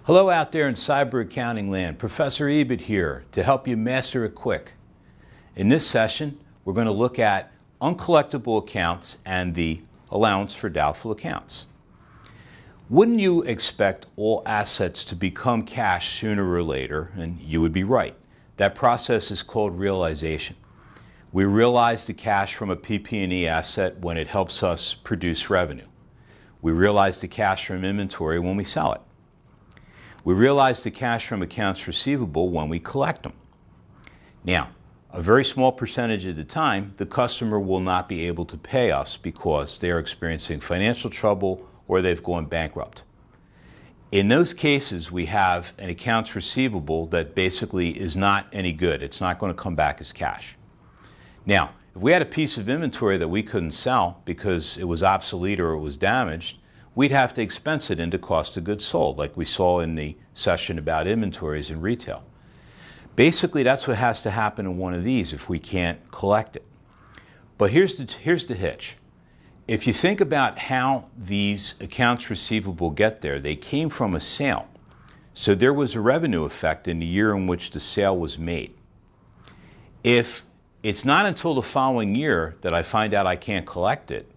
Hello out there in cyber accounting land. Professor Ebert here to help you master it quick. In this session, we're going to look at uncollectible accounts and the allowance for doubtful accounts. Wouldn't you expect all assets to become cash sooner or later? And you would be right. That process is called realization. We realize the cash from a PP&E asset when it helps us produce revenue. We realize the cash from inventory when we sell it. We realize the cash from accounts receivable when we collect them. Now, a very small percentage of the time, the customer will not be able to pay us because they are experiencing financial trouble or they've gone bankrupt. In those cases, we have an accounts receivable that basically is not any good. It's not going to come back as cash. Now, if we had a piece of inventory that we couldn't sell because it was obsolete or it was damaged, we'd have to expense it into cost of goods sold, like we saw in the session about inventories in retail. Basically, that's what has to happen in one of these if we can't collect it. But here's the hitch. If you think about how these accounts receivable get there, they came from a sale. So there was a revenue effect in the year in which the sale was made. If it's not until the following year that I find out I can't collect it,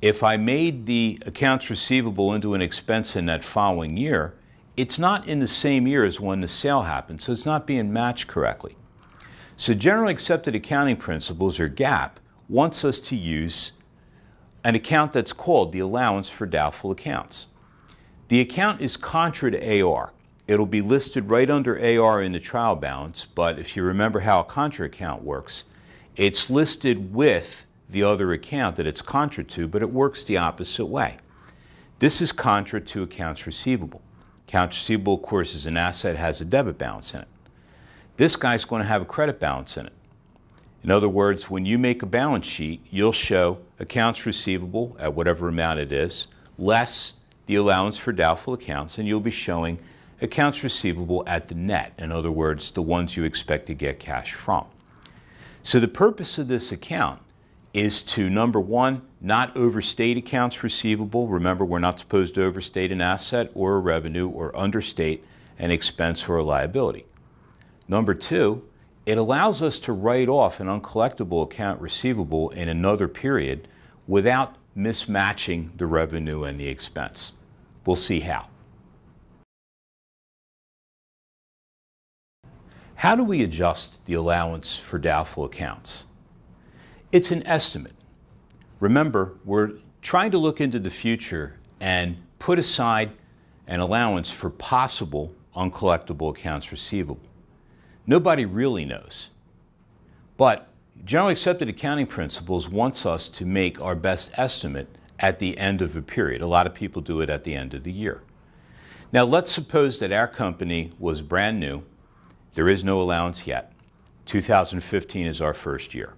if I made the accounts receivable into an expense in that following year, it's not in the same year as when the sale happened, so it's not being matched correctly. So generally accepted accounting principles, or GAAP, wants us to use an account that's called the allowance for doubtful accounts. The account is contra to AR. It'll be listed right under AR in the trial balance, but if you remember how a contra account works, it's listed with the other account that it's contra to, but it works the opposite way. This is contra to accounts receivable. Accounts receivable, of course, is an asset, has a debit balance in it. This guy's going to have a credit balance in it. In other words, when you make a balance sheet, you'll show accounts receivable at whatever amount it is, less the allowance for doubtful accounts, and you'll be showing accounts receivable at the net. In other words, the ones you expect to get cash from. So the purpose of this account is to, number one, not overstate accounts receivable. Remember, we're not supposed to overstate an asset or a revenue or understate an expense or a liability. Number two, it allows us to write off an uncollectible account receivable in another period without mismatching the revenue and the expense. We'll see how. How do we adjust the allowance for doubtful accounts? It's an estimate. Remember, we're trying to look into the future and put aside an allowance for possible uncollectible accounts receivable. Nobody really knows. But generally accepted accounting principles wants us to make our best estimate at the end of a period. A lot of people do it at the end of the year. Now let's suppose that our company was brand new. There is no allowance yet. 2015 is our first year.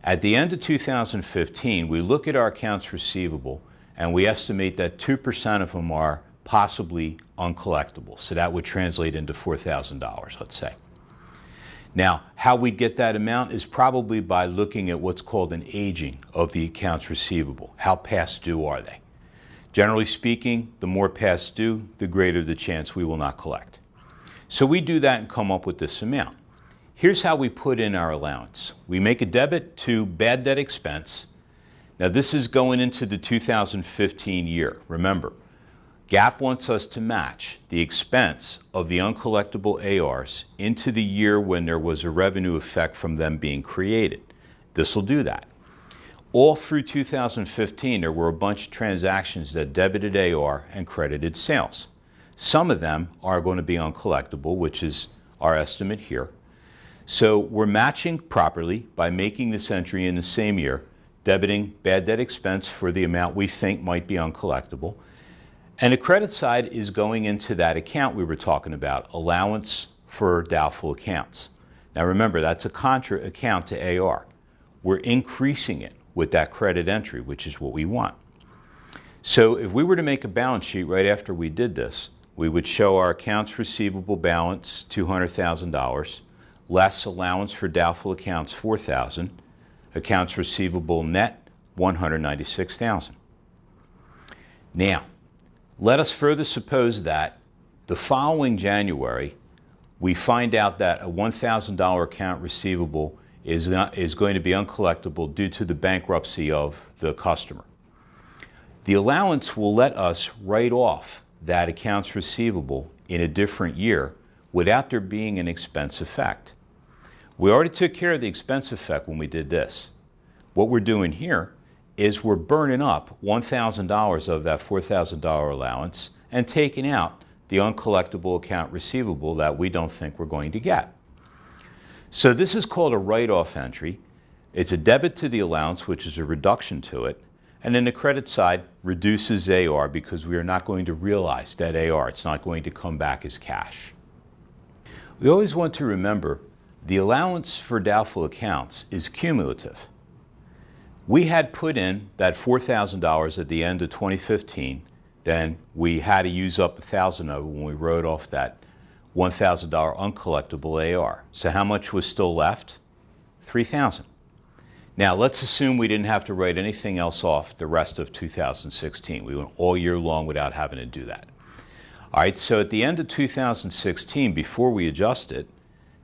At the end of 2015, we look at our accounts receivable and we estimate that 2% of them are possibly uncollectible. So that would translate into $4,000, let's say. Now, how we'd get that amount is probably by looking at what's called an aging of the accounts receivable. How past due are they? Generally speaking, the more past due, the greater the chance we will not collect. So we do that and come up with this amount. Here's how we put in our allowance. We make a debit to bad debt expense. Now this is going into the 2015 year. Remember, GAAP wants us to match the expense of the uncollectible ARs into the year when there was a revenue effect from them being created. This will do that. All through 2015, there were a bunch of transactions that debited AR and credited sales. Some of them are going to be uncollectible, which is our estimate here. So we're matching properly by making this entry in the same year, debiting bad debt expense for the amount we think might be uncollectible. And the credit side is going into that account we were talking about, allowance for doubtful accounts. Now remember, that's a contra account to AR. We're increasing it with that credit entry, which is what we want. So if we were to make a balance sheet right after we did this, we would show our accounts receivable balance, $200,000, less allowance for doubtful accounts, $4,000, accounts receivable net, $196,000. Now, let us further suppose that The following January, we find out that a $1,000 account receivable is going to be uncollectible due to the bankruptcy of the customer. The allowance will let us write off that accounts receivable in a different year without there being an expense effect. We already took care of the expense effect when we did this. What we're doing here is we're burning up $1,000 of that $4,000 allowance and taking out the uncollectible account receivable that we don't think we're going to get. So this is called a write-off entry. It's a debit to the allowance, which is a reduction to it, and then the credit side reduces AR because we are not going to realize that AR. It's not going to come back as cash. We always want to remember the allowance for doubtful accounts is cumulative. We had put in that $4,000 at the end of 2015. Then we had to use up $1,000 of it when we wrote off that $1,000 uncollectible AR. So how much was still left? $3,000. Now let's assume we didn't have to write anything else off the rest of 2016. We went all year long without having to do that. All right, so at the end of 2016, before we adjust it,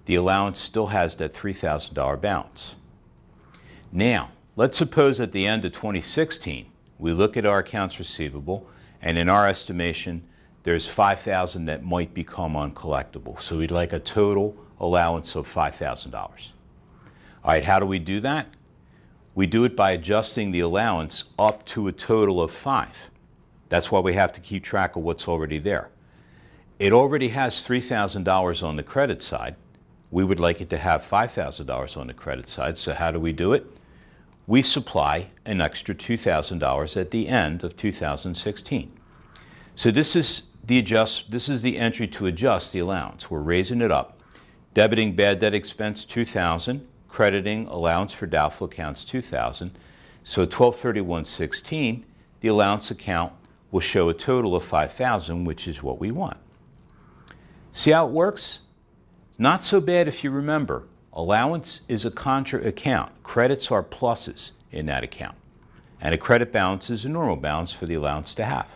the allowance still has that $3,000 balance. Now, let's suppose at the end of 2016, we look at our accounts receivable, and in our estimation, there's $5,000 that might become uncollectible. So we'd like a total allowance of $5,000. All right, how do we do that? We do it by adjusting the allowance up to a total of 5. That's why we have to keep track of what's already there. It already has $3,000 on the credit side. We would like it to have $5,000 on the credit side. So how do we do it? We supply an extra $2,000 at the end of 2016. So this is the entry to adjust the allowance. We're raising it up, debiting bad debt expense $2,000, crediting allowance for doubtful accounts $2,000. So at 12/31/16, the allowance account will show a total of $5,000, which is what we want. See how it works? Not so bad if you remember. Allowance is a contra account. Credits are pluses in that account. And a credit balance is a normal balance for the allowance to have.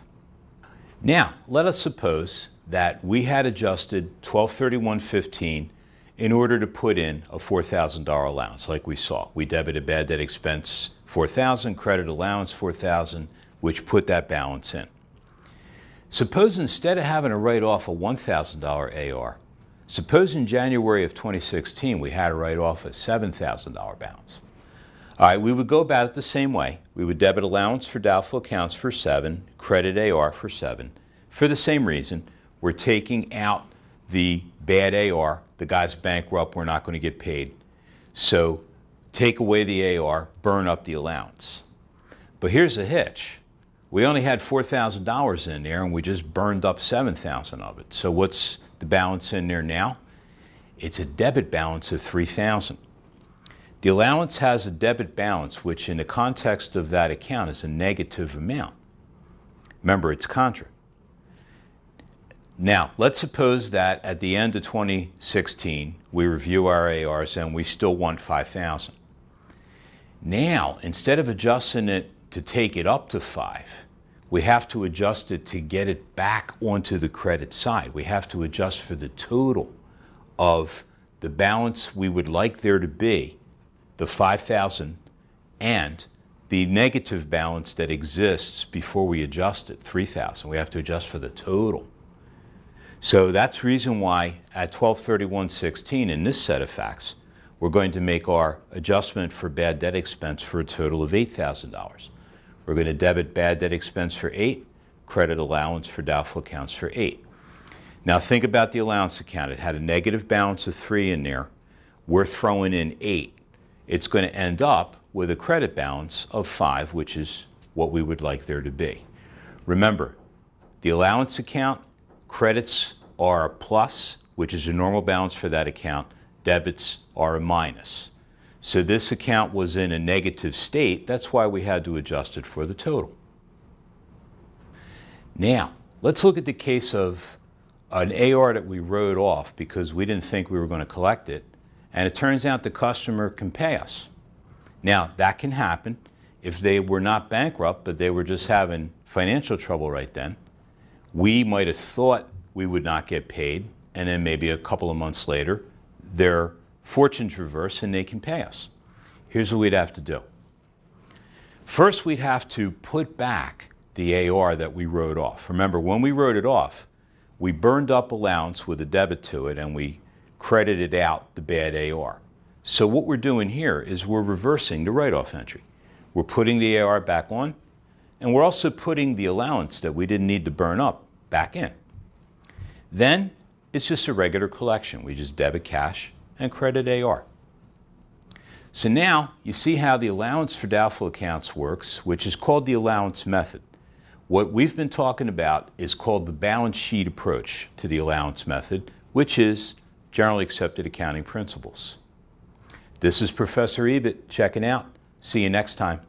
Now, let us suppose that we had adjusted 12/31/15 in order to put in a $4,000 allowance like we saw. We debited bad debt expense $4,000, credit allowance $4,000, which put that balance in. Suppose instead of having to write off a $1,000 AR, suppose in January of 2016 we had to write off a $7,000 balance. All right, we would go about it the same way. We would debit allowance for doubtful accounts for 7, credit AR for 7. For the same reason, we're taking out the bad AR. The guy's bankrupt, we're not going to get paid. So take away the AR, burn up the allowance. But here's the hitch. We only had $4,000 in there and we just burned up $7,000 of it. So what's the balance in there now? It's a debit balance of $3,000. The allowance has a debit balance, which in the context of that account is a negative amount. Remember, it's contra. Now, let's suppose that at the end of 2016, we review our ARs and we still want $5,000. Now, instead of adjusting it to take it up to 5, we have to adjust it to get it back onto the credit side. We have to adjust for the total of the balance we would like there to be, the $5,000, and the negative balance that exists before we adjust it, $3,000. We have to adjust for the total. So that's the reason why at 12/31/16 in this set of facts, we're going to make our adjustment for bad debt expense for a total of $8,000. We're going to debit bad debt expense for 8, credit allowance for doubtful accounts for 8. Now think about the allowance account. It had a negative balance of 3 in there. We're throwing in 8. It's going to end up with a credit balance of 5, which is what we would like there to be. Remember, the allowance account, credits are a plus, which is a normal balance for that account. Debits are a minus. So this account was in a negative state. That's why we had to adjust it for the total. Now, let's look at the case of an AR that we wrote off because we didn't think we were going to collect it, and it turns out the customer can pay us. Now, that can happen if they were not bankrupt, but they were just having financial trouble right then. We might have thought we would not get paid, and then maybe a couple of months later, their fortunes reverse and they can pay us. Here's what we'd have to do. First, we'd have to put back the AR that we wrote off. Remember, when we wrote it off, we burned up allowance with a debit to it and we credited out the bad AR. So what we're doing here is we're reversing the write-off entry. We're putting the AR back on, and we're also putting the allowance that we didn't need to burn up back in. Then it's just a regular collection. We just debit cash and credit AR. So now you see how the allowance for doubtful accounts works, which is called the allowance method. What we've been talking about is called the balance sheet approach to the allowance method, which is generally accepted accounting principles. This is Professor Ebert checking out. See you next time.